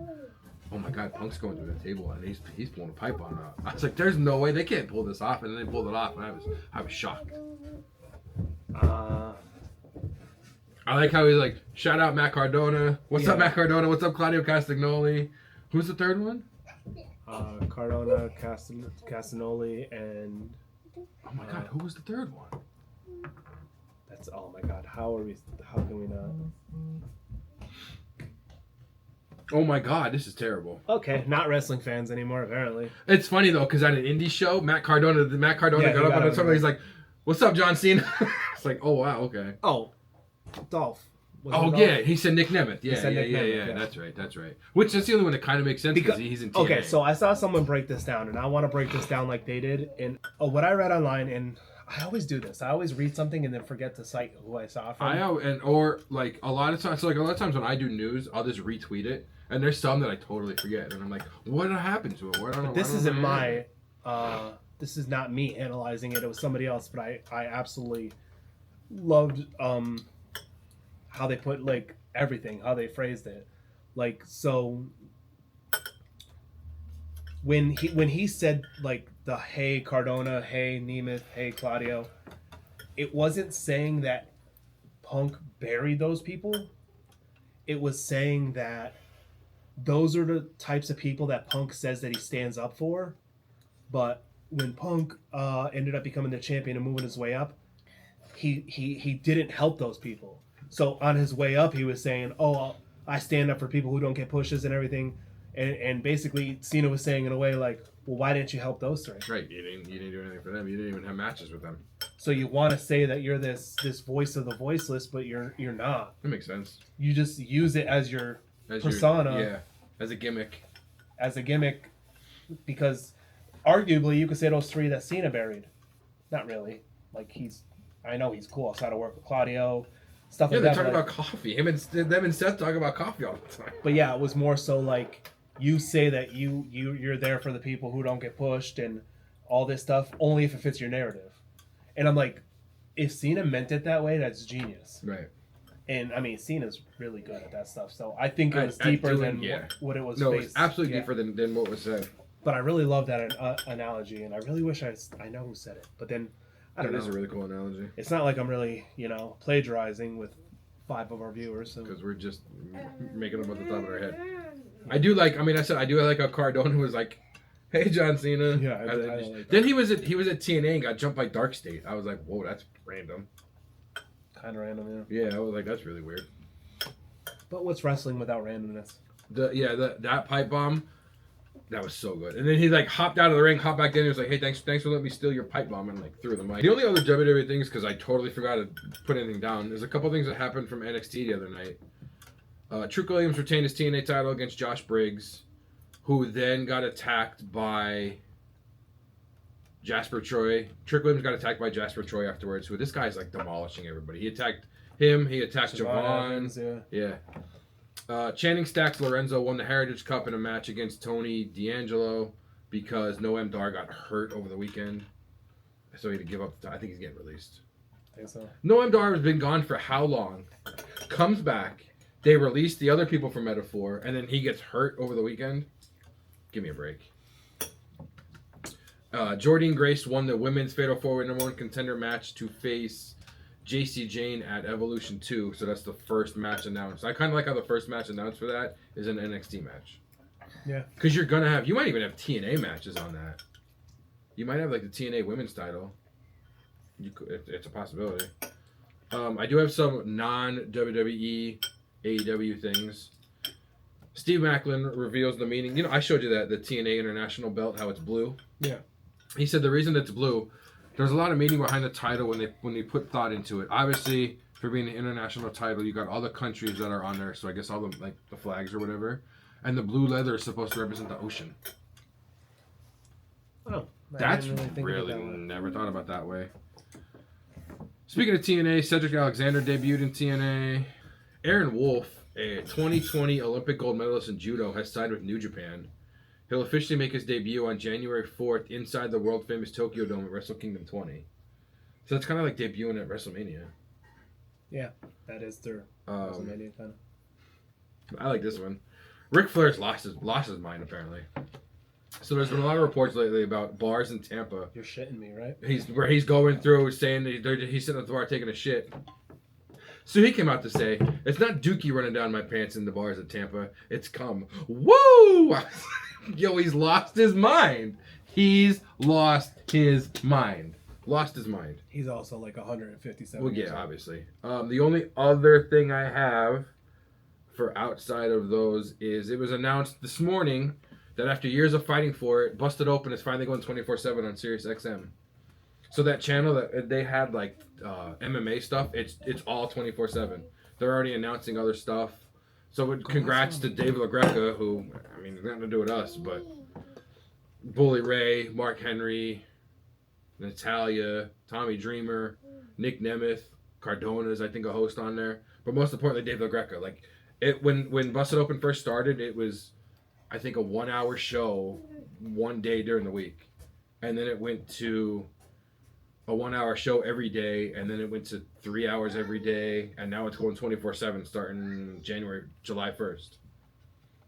oh my God, Punk's going through the table, and he's pulling a pipe bomb out. I was like, there's no way they can't pull this off, and then they pulled it off, and I was shocked. I like how he's like, shout out Matt Cardona. What's up, Matt Cardona? What's up, Claudio Castagnoli? Who's the third one? Cardona, Castagnoli, and... Oh my God, who was the third one? That's, oh my God, how can we not? Oh my God, this is terrible. Okay, not wrestling fans anymore, apparently. It's funny though, because at an indie show, Matt Cardona got up on something. He's like, "What's up, John Cena?" It's like, oh wow, okay. Oh, Dolph. Yeah, he said Nick Nemeth. Yeah, Nick Nemeth, yeah. That's right. Which that's the only one that kind of makes sense because he's in TNA. Okay, so I saw someone break this down, and I want to break this down like they did. And what I read online, and I always do this. I always read something and then forget to cite who I saw it from. Or like a lot of times when I do news, I'll just retweet it. And there's some that I totally forget, and I'm like, "What happened to it?" This is not me analyzing it. It was somebody else, but I absolutely loved how they put like everything, how they phrased it. Like, so when he said like the hey Cardona, hey Nemeth, hey Claudio, it wasn't saying that Punk buried those people. It was saying that those are the types of people that Punk says that he stands up for. But when Punk ended up becoming the champion and moving his way up, he didn't help those people. So on his way up, he was saying, "Oh, I stand up for people who don't get pushes and everything." And basically, Cena was saying in a way like, "Well, why didn't you help those three?" Right, you didn't do anything for them. You didn't even have matches with them. So you want to say that you're this voice of the voiceless, but you're not. That makes sense. You just use it as your persona, as a gimmick, because arguably you could say those three that Cena buried. Not really. Like I know he's cool. I saw to work with Claudio, stuff like that. Yeah, they're talking about coffee. Them and Seth talk about coffee all the time. But yeah, it was more so like you say that you're there for the people who don't get pushed and all this stuff only if it fits your narrative. And I'm like, if Cena meant it that way, that's genius. Right. And I mean, Cena's really good at that stuff. So I think it was deeper than what it was. No, it's absolutely deeper than what was said. But I really love that analogy, and I really wish I know who said it. But then I don't know. It is a really cool analogy. It's not like I'm really plagiarizing with 5 of our viewers. Because we're just making them off the top of our head. I do like how Cardona was like, "Hey, John Cena." Yeah, I like that. Then he was at TNA and got jumped by Dark State. I was like, whoa, that's random. Kind of random, yeah. Yeah, I was like, that's really weird. But what's wrestling without randomness? That pipe bomb, that was so good. And then he like hopped out of the ring, hopped back in, and he was like, "Hey, thanks for letting me steal your pipe bomb," and like threw the mic. The only other WWE things, because I totally forgot to put anything down, there's a couple things that happened from NXT the other night. Trick Williams retained his TNA title against Josh Briggs, who then got attacked by Jasper Troy. Trick Williams got attacked by Jasper Troy afterwards. So this guy's like demolishing everybody. He attacked him. He attacked Javon. Yeah. Channing Stacks Lorenzo won the Heritage Cup in a match against Tony D'Angelo because Noam Dar got hurt over the weekend. So he had to give up. I think he's getting released. I think so. Noam Dar has been gone for how long? Comes back. They release the other people from Metaphor, and then he gets hurt over the weekend. Give me a break. Jordynne Grace won the women's Fatal 4-Way #1 contender match to face JC Jane at Evolution 2. So that's the first match announced. I kind of like how the first match announced for that is an NXT match. Yeah. Because you might even have TNA matches on that. You might have like the TNA women's title. It's a possibility. I do have some non-WWE AEW things. Steve Macklin reveals the meaning. I showed you the TNA International belt, how it's blue. Yeah. He said the reason it's blue, there's a lot of meaning behind the title when they put thought into it. Obviously, for being an international title, you got all the countries that are on there, so I guess all the the flags or whatever. And the blue leather is supposed to represent the ocean. Oh, that's really never thought about that way. Speaking of TNA, Cedric Alexander debuted in TNA. Aaron Wolf a 2020 Olympic gold medalist in judo, has signed with New Japan. He'll officially make his debut on January 4th inside the world-famous Tokyo Dome at Wrestle Kingdom 20. So it's kind of like debuting at WrestleMania. Yeah, that is their WrestleMania kind of. I like this one. Ric Flair's lost his mind, apparently. So there's been a lot of reports lately about bars in Tampa. You're shitting me, right? He's going through saying that he's sitting at the bar taking a shit. So he came out to say, it's not Dookie running down my pants in the bars at Tampa. It's cum. Woo! Yo, he's lost his mind. He's lost his mind. Lost his mind. He's also like 157. Well, yeah, obviously. The only other thing I have for outside of those is it was announced this morning that after years of fighting for it, Busted Open is finally going 24/7 on Sirius XM. So that channel that they had like MMA stuff, it's all 24/7. They're already announcing other stuff. So congrats to Dave LaGreca, who, I mean, nothing to do with us, but Bully Ray, Mark Henry, Natalia, Tommy Dreamer, Nick Nemeth, Cardona's I think a host on there. But most importantly, Dave LaGreca. Like when Busted Open first started, it was I think a 1 hour show one day during the week. And then it went to a 1 hour show every day, and then it went to 3 hours every day, and now it's going 24/7 starting July 1st.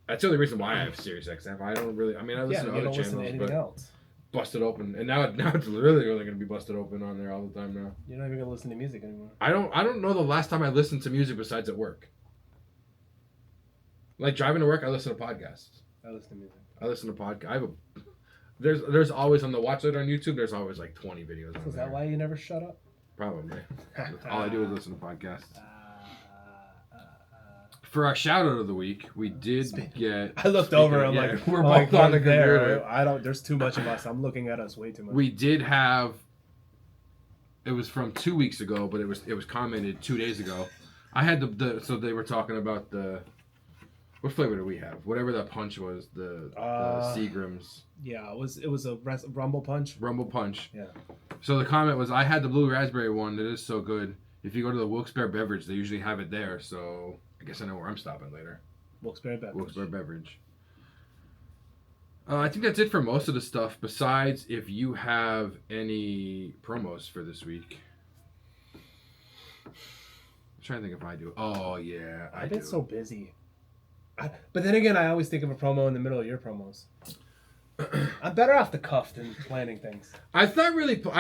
That's the only reason why I have Sirius XM. I listen to other channels, but else. Busted Open, and now it's really only going to be Busted Open on there all the time now. You're not even gonna listen to music anymore. I don't know the last time I listened to music besides at work. Like driving to work, I listen to podcasts. I listen to music. I listen to podcasts. There's always on the watch later on YouTube. There's always like 20 videos. Is that why you never shut up? Probably. All I do is listen to podcasts. For our shout out of the week, we did get. I looked over. I'm like, we're both on the computer. There. I don't. There's too much of us. I'm looking at us way too much. We did have. It was from 2 weeks ago, but it was commented 2 days ago. I had so they were talking about the. What flavor did we have? Whatever that punch was, the Seagram's. Yeah, it was a Rumble Punch. Rumble Punch. Yeah. So the comment was, I had the blue raspberry one. That is so good. If you go to the Wilkes-Barre Beverage, they usually have it there. So I guess I know where I'm stopping later. Wilkes-Barre Beverage. Wilkes-Barre Beverage. I think that's it for most of the stuff. Besides, if you have any promos for this week. I'm trying to think if I do. Oh yeah, I've been so busy. But then again, I always think of a promo in the middle of your promos. I'm better off the cuff than planning things. I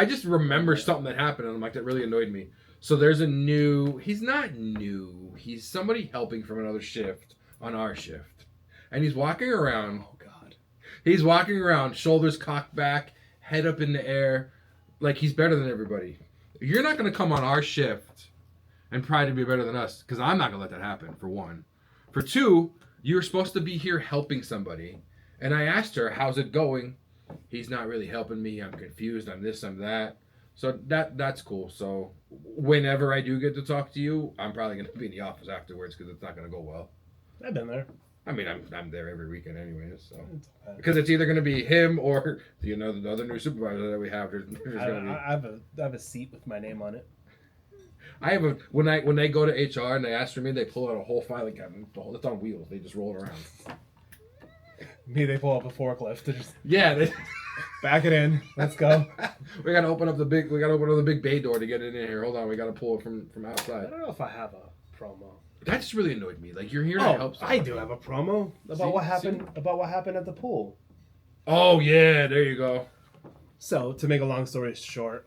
just remember something that happened, and I'm like, that really annoyed me. So there's he's not new. He's somebody helping from another shift on our shift. And he's walking around. Oh, God. He's walking around, shoulders cocked back, head up in the air, like he's better than everybody. You're not going to come on our shift and try to be better than us, because I'm not going to let that happen, for one. For two, you're supposed to be here helping somebody. And I asked her, how's it going? He's not really helping me. I'm confused. I'm this, I'm that. So that's cool. So whenever I do get to talk to you, I'm probably going to be in the office afterwards because it's not going to go well. I've been there. I mean, I'm there every weekend anyways. So because it's either going to be him or the other new supervisor that we have. I have a seat with my name on it. I have when they go to HR and they ask for me, they pull out a whole filing cabinet. It's on wheels. They just roll it around. Me, they pull up a forklift. Yeah, back it in. Let's go. We gotta open up the big bay door to get it in here. Hold on, we gotta pull it from outside. I don't know if I have a promo. That just really annoyed me. Like, you're here to help somebody. I do have a promo about what happened at the pool. Oh yeah, there you go. So, to make a long story short,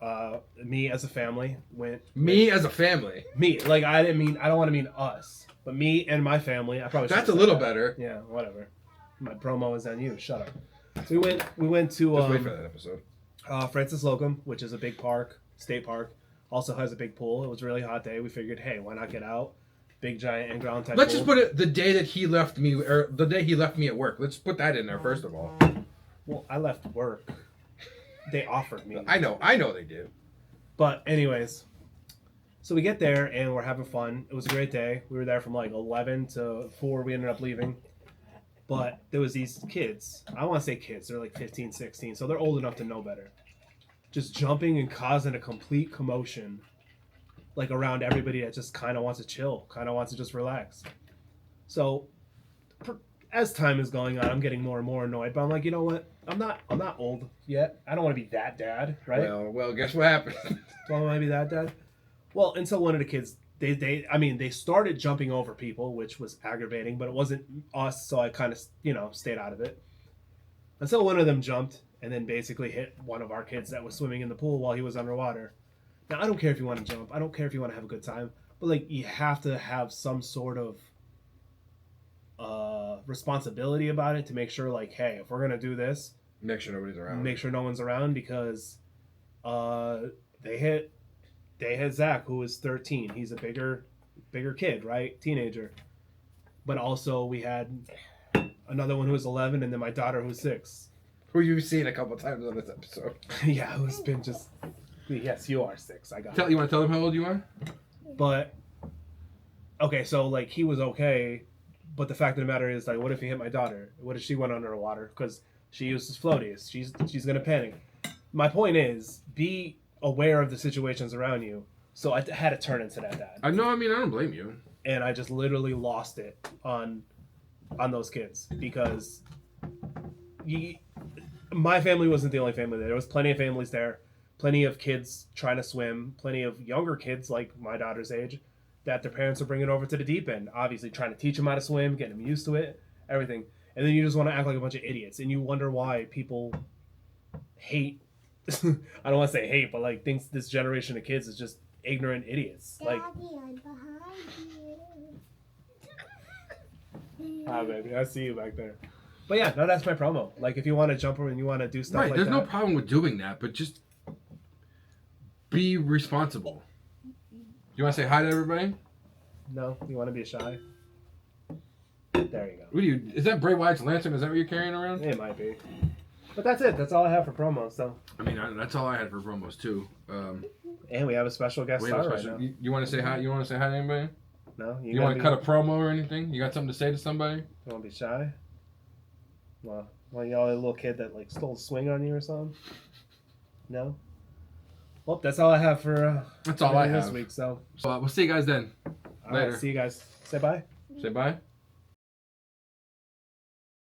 me as a family went. Me as a family. Me, like I don't want to mean us, but me and my family. I probably. That's a little better. Yeah, whatever. My promo is on you. Shut up. So we went to. Just wait for that episode. Francis Locum, which is a big state park, also has a big pool. It was a really hot day. We figured, hey, why not get out? Big giant in-ground type. Let's just put it the day that he left me, or the day he left me at work. Let's put that in there first of all. Well, I left work. They offered me. I know they did. But anyways, so we get there and we're having fun. It was a great day. We were there from like 11 to 4. We ended up leaving. But there was these kids. I don't want to say kids. They're like 15, 16. So they're old enough to know better. Just jumping and causing a complete commotion. Like around everybody that just kind of wants to chill. Kind of wants to just relax. So as time is going on, I'm getting more and more annoyed. But I'm like, you know what? I'm not old yet. I don't want to be that dad, right? Well, guess what happened? Do I want to be that dad? Well, until one of the kids, they started jumping over people, which was aggravating, but it wasn't us, so I kind of, stayed out of it. Until one of them jumped and then basically hit one of our kids that was swimming in the pool while he was underwater. Now, I don't care if you want to jump. I don't care if you want to have a good time. But, like, you have to have some sort of responsibility about it to make sure, like, hey, if we're going to do this, Make sure nobody's around. make sure no one's around because they hit Zach, who was 13. He's a bigger kid, right? Teenager. But also we had another one who was 11 and then my daughter who's 6. Who you've seen a couple times on this episode. Yeah, who's been just... Yes, you are 6. I got it. You want to tell them how old you are? But, okay, so, like, he was okay, but the fact of the matter is, like, what if he hit my daughter? What if she went under the water? Because she uses floaties. She's going to panic. My point is, be aware of the situations around you. So I had to turn into that dad. I don't blame you. And I just literally lost it on those kids because my family wasn't the only family there. There was plenty of families there, plenty of kids trying to swim, plenty of younger kids like my daughter's age that their parents are bringing over to the deep end, obviously trying to teach them how to swim, getting them used to it, everything. And then you just want to act like a bunch of idiots, and you wonder why people hate. I don't want to say hate, but like thinks this generation of kids is just ignorant idiots. Daddy, Like, I'm behind you. ah, baby, I see you back there. But yeah, no, that's my promo. Like, if you want to jump over and you want to do stuff Right, like there's that. no problem with doing that, but just be responsible. You want to say hi to everybody? No, you want to be shy. There you go. What do you? Is that Bray Wyatt's lantern? Is that what you're carrying around? It might be. But that's it. That's all I have for promos. So. That's all I had for promos too. And we have a special guest star right now. You want to say hi? You want to say hi to anybody? No, You want to cut a promo or anything? You got something to say to somebody? You want to be shy? Well, y'all a little kid that like stole a swing on you or something? No. Well, that's all I have for. That's all I this have week. So. we'll see you guys then. All right, Later. see you guys. Say bye. Say bye.